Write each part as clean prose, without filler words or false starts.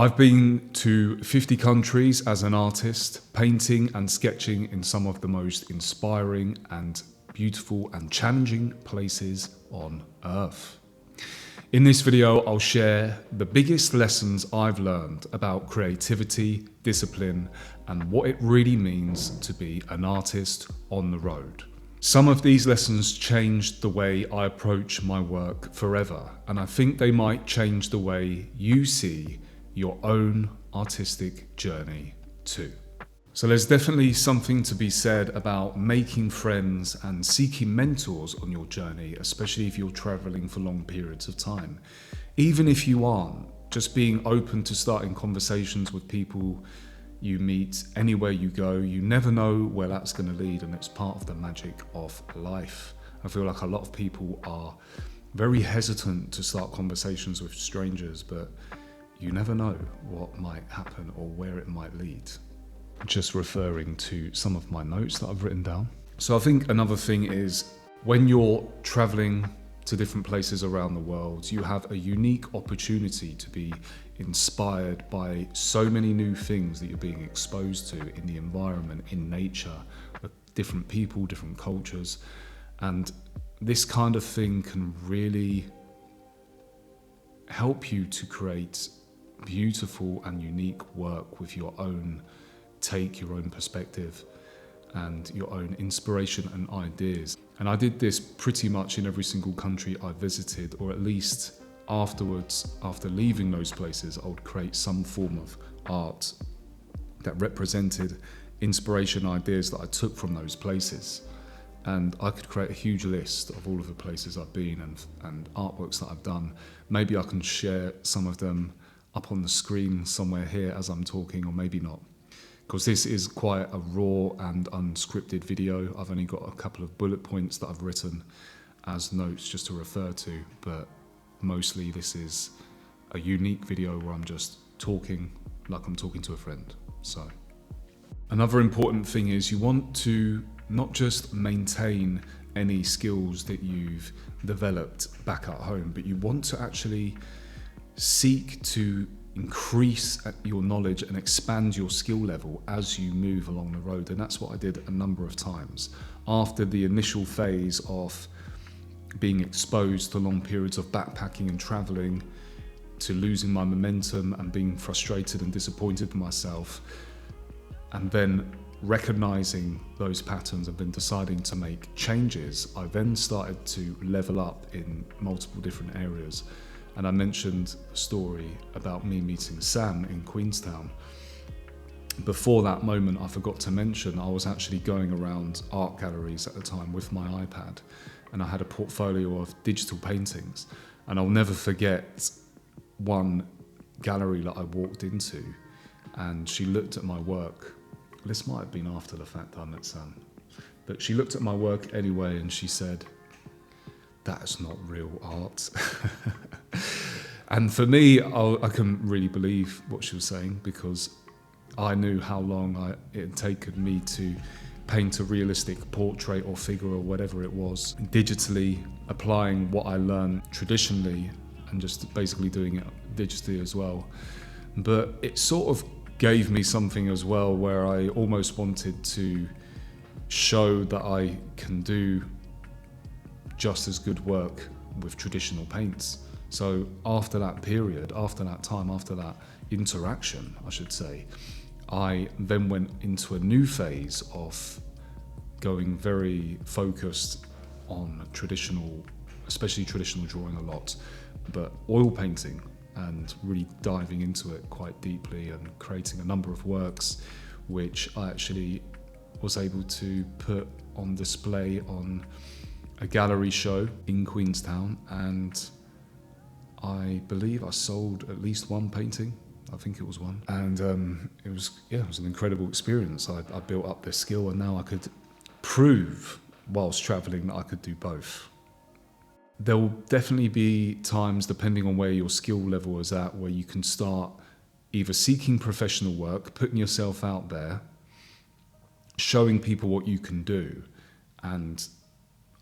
I've been to 50 countries as an artist, painting and sketching in some of the most inspiring and beautiful and challenging places on Earth. In this video, I'll share the biggest lessons I've learned about creativity, discipline, and what it really means to be an artist on the road. Some of these lessons changed the way I approach my work forever, and I think they might change the way you see your own artistic journey too. So there's definitely something to be said about making friends and seeking mentors on your journey, especially if you're traveling for long periods of time. Even if you aren't, just being open to starting conversations with people you meet anywhere you go, you never know where that's going to lead, and it's part of the magic of life. I feel like a lot of people are very hesitant to start conversations with strangers, but you never know what might happen or where it might lead. Just referring to some of my notes that I've written down. So I think another thing is when you're traveling to different places around the world, you have a unique opportunity to be inspired by so many new things that you're being exposed to in the environment, in nature, with different people, different cultures. And this kind of thing can really help you to create beautiful and unique work with your own take, your own perspective, and your own inspiration and ideas. And I did this pretty much in every single country I visited, or at least afterwards, after leaving those places, I would create some form of art that represented inspiration ideas that I took from those places. And I could create a huge list of all of the places I've been and artworks that I've done. Maybe I can share some of them up on the screen somewhere here as I'm talking, or maybe not, because this is quite a raw and unscripted video. I've only got a couple of bullet points that I've written as notes just to refer to, but mostly this is a unique video where I'm just talking like I'm talking to a friend. So another important thing is you want to not just maintain any skills that you've developed back at home, but you want to actually seek to increase your knowledge and expand your skill level as you move along the road. And that's what I did a number of times. After the initial phase of being exposed to long periods of backpacking and traveling, to losing my momentum and being frustrated and disappointed with myself, and then recognizing those patterns and then deciding to make changes, I then started to level up in multiple different areas. And I mentioned the story about me meeting Sam in Queenstown. Before that moment, I forgot to mention I was actually going around art galleries at the time with my iPad, and I had a portfolio of digital paintings. And I'll never forget one gallery that I walked into, and she looked at my work. This might have been after the fact I met Sam, but she looked at my work anyway and she said, "That's not real art." And for me, I couldn't really believe what she was saying, because I knew how long it had taken me to paint a realistic portrait or figure or whatever it was, digitally applying what I learned traditionally and just basically doing it digitally as well. But it sort of gave me something as well where I almost wanted to show that I can do just as good work with traditional paints. So after that period, after that time, after that interaction, I should say, I then went into a new phase of going very focused on traditional, especially traditional drawing a lot, but oil painting, and really diving into it quite deeply and creating a number of works which I actually was able to put on display on a gallery show in Queenstown, and I believe I sold at least one painting. I think it was one, and it was an incredible experience. I built up this skill, and now I could prove whilst traveling that I could do both. There will definitely be times, depending on where your skill level is at, where you can start either seeking professional work, putting yourself out there, showing people what you can do, and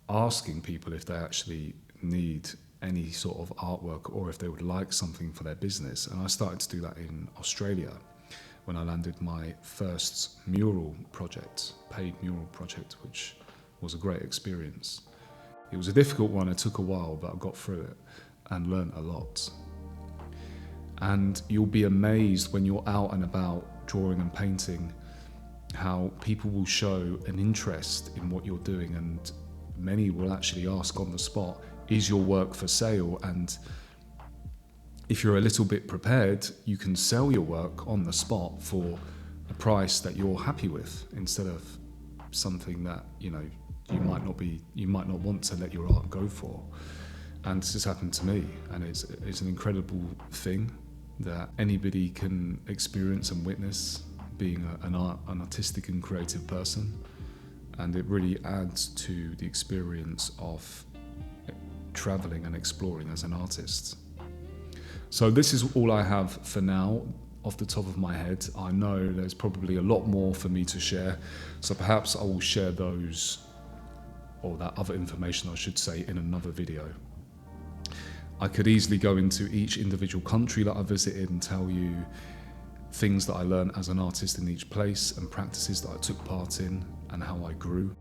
asking people if they actually need any sort of artwork or if they would like something for their business. And I started to do that in Australia when I landed my first mural project, paid mural project, which was a great experience. It was a difficult one, it took a while, but I got through it and learned a lot. And you'll be amazed when you're out and about drawing and painting how people will show an interest in what you're doing, and many will actually ask on the spot, is your work for sale? And if you're a little bit prepared, you can sell your work on the spot for a price that you're happy with, instead of something that, you know, you might not want to let your art go for. And this has happened to me, and it's an incredible thing that anybody can experience and witness, being an artistic and creative person. And it really adds to the experience of traveling and exploring as an artist. So this is all I have for now off the top of my head. I know there's probably a lot more for me to share, so perhaps I will share those, or that other information I should say, in another video. I could easily go into each individual country that I visited and tell you things that I learned as an artist in each place and practices that I took part in and how I grew.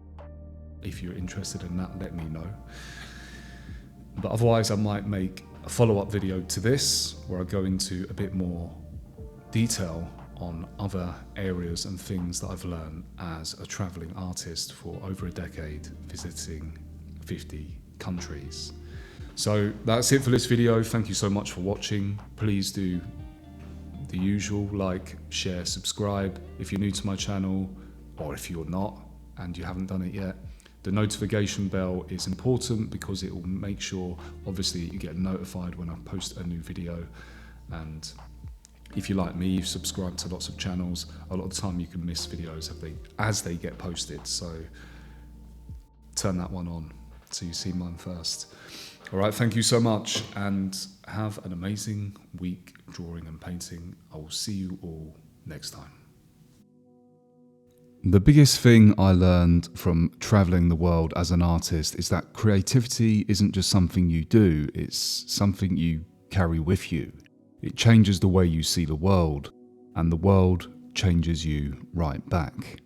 If you're interested in that, let me know. But otherwise, I might make a follow-up video to this where I go into a bit more detail on other areas and things that I've learned as a traveling artist for over a decade, visiting 50 countries. So that's it for this video. Thank you so much for watching. Please do the usual, like, share, subscribe if you're new to my channel, or if you're not and you haven't done it yet. The notification bell is important because it will make sure, obviously, you get notified when I post a new video. And if you're like me, you've subscribed to lots of channels, a lot of the time you can miss videos as they get posted. So turn that one on so you see mine first. All right, thank you so much, and have an amazing week drawing and painting. I will see you all next time. The biggest thing I learned from traveling the world as an artist is that creativity isn't just something you do, it's something you carry with you. It changes the way you see the world, and the world changes you right back.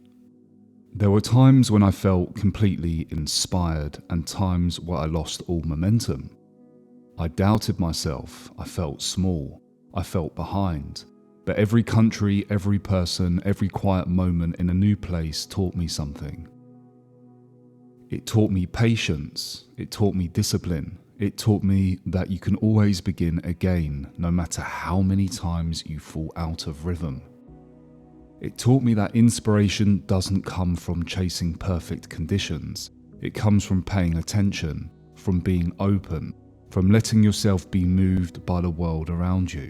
There were times when I felt completely inspired and times where I lost all momentum. I doubted myself, I felt small, I felt behind. But every country, every person, every quiet moment in a new place taught me something. It taught me patience, it taught me discipline, it taught me that you can always begin again, no matter how many times you fall out of rhythm. It taught me that inspiration doesn't come from chasing perfect conditions. It comes from paying attention, from being open, from letting yourself be moved by the world around you.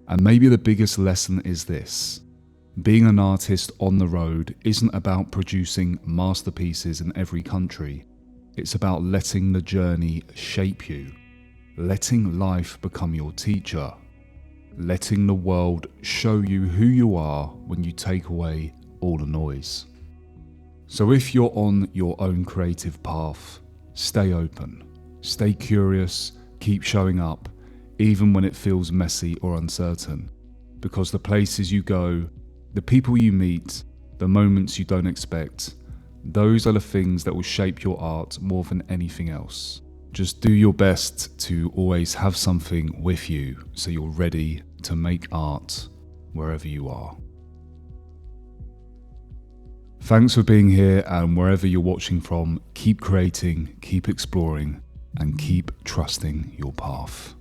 And maybe the biggest lesson is this: being an artist on the road isn't about producing masterpieces in every country. It's about letting the journey shape you, letting life become your teacher, letting the world show you who you are when you take away all the noise. So if you're on your own creative path, stay open, stay curious, keep showing up, even when it feels messy or uncertain, because the places you go, the people you meet, the moments you don't expect, those are the things that will shape your art more than anything else. Just do your best to always have something with you so you're ready to make art wherever you are. Thanks for being here, and wherever you're watching from, keep creating, keep exploring, and keep trusting your path.